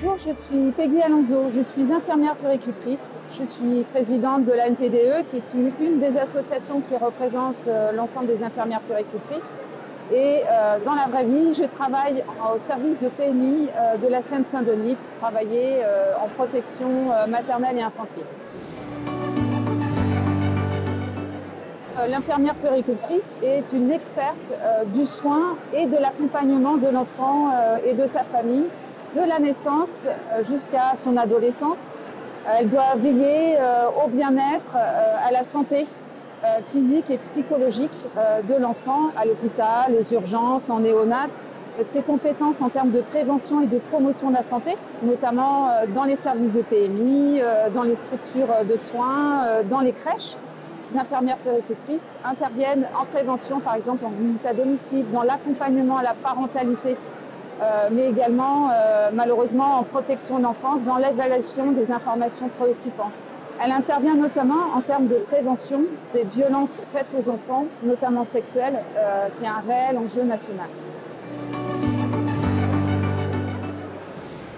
Bonjour, je suis Peggy Alonso, je suis infirmière puéricultrice. Je suis présidente de la NPDE, qui est une des associations qui représente l'ensemble des infirmières puéricultrices. Et dans la vraie vie, je travaille au service de PMI de la Seine-Saint-Denis pour travailler en protection maternelle et infantile. L'infirmière puéricultrice est une experte du soin et de l'accompagnement de l'enfant et de sa famille, de la naissance jusqu'à son adolescence. Elle doit veiller au bien-être, à la santé physique et psychologique de l'enfant à l'hôpital, aux urgences, en néonat. Ses compétences en termes de prévention et de promotion de la santé, notamment dans les services de PMI, dans les structures de soins, dans les crèches. Les infirmières puéricultrices interviennent en prévention, par exemple en visite à domicile, dans l'accompagnement à la parentalité, mais également malheureusement en protection d'enfance, dans l'évaluation des informations préoccupantes. Elle intervient notamment en termes de prévention des violences faites aux enfants, notamment sexuelles, qui est un réel enjeu national.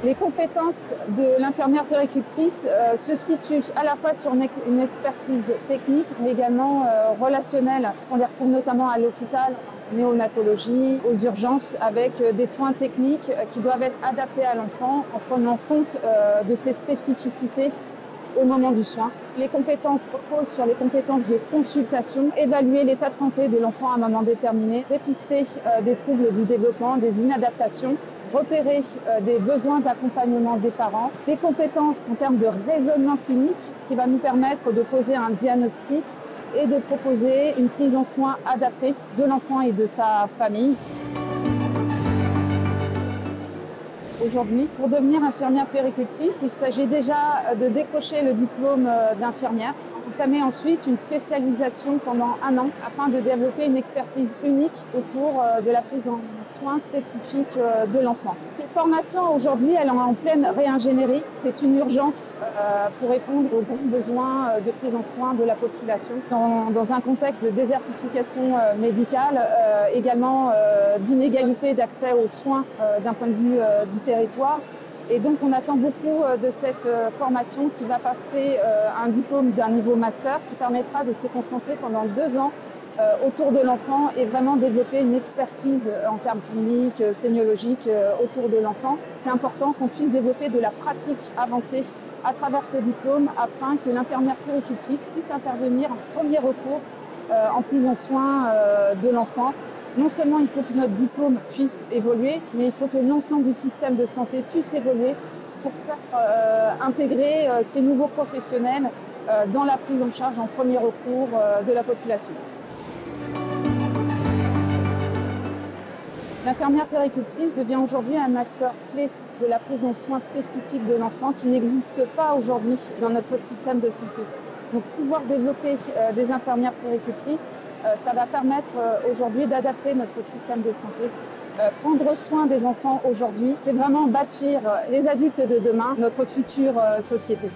Les compétences de l'infirmière puéricultrice se situent à la fois sur une expertise technique, mais également relationnelle. On les retrouve notamment à l'hôpital, néonatologie, aux urgences, avec des soins techniques qui doivent être adaptés à l'enfant en prenant compte de ses spécificités au moment du soin. Les compétences reposent sur les compétences de consultation, évaluer l'état de santé de l'enfant à un moment déterminé, dépister des troubles du développement, des inadaptations, repérer des besoins d'accompagnement des parents, des compétences en termes de raisonnement clinique qui va nous permettre de poser un diagnostic et de proposer une prise en soin adaptée de l'enfant et de sa famille. Aujourd'hui, pour devenir infirmière puéricultrice, il s'agit déjà de décrocher le diplôme d'infirmière, entamer ensuite une spécialisation pendant 1 an afin de développer une expertise unique autour de la prise en soins spécifique de l'enfant. Cette formation aujourd'hui, elle est en pleine réingénierie. C'est une urgence pour répondre aux grands besoins de prise en soins de la population dans un contexte de désertification médicale, également d'inégalité d'accès aux soins d'un point de vue du territoire. Et donc on attend beaucoup de cette formation qui va porter un diplôme d'un niveau master qui permettra de se concentrer pendant 2 ans autour de l'enfant et vraiment développer une expertise en termes cliniques, sémiologiques autour de l'enfant. C'est important qu'on puisse développer de la pratique avancée à travers ce diplôme afin que l'infirmière puéricultrice puisse intervenir en premier recours en prise en soin de l'enfant. Non seulement il faut que notre diplôme puisse évoluer, mais il faut que l'ensemble du système de santé puisse évoluer pour faire intégrer ces nouveaux professionnels dans la prise en charge en premier recours de la population. L'infirmière puéricultrice devient aujourd'hui un acteur clé de la prise en soins spécifique de l'enfant qui n'existe pas aujourd'hui dans notre système de santé. Donc pouvoir développer des infirmières puéricultrices, ça va permettre aujourd'hui d'adapter notre système de santé. Prendre soin des enfants aujourd'hui, c'est vraiment bâtir les adultes de demain, notre future société.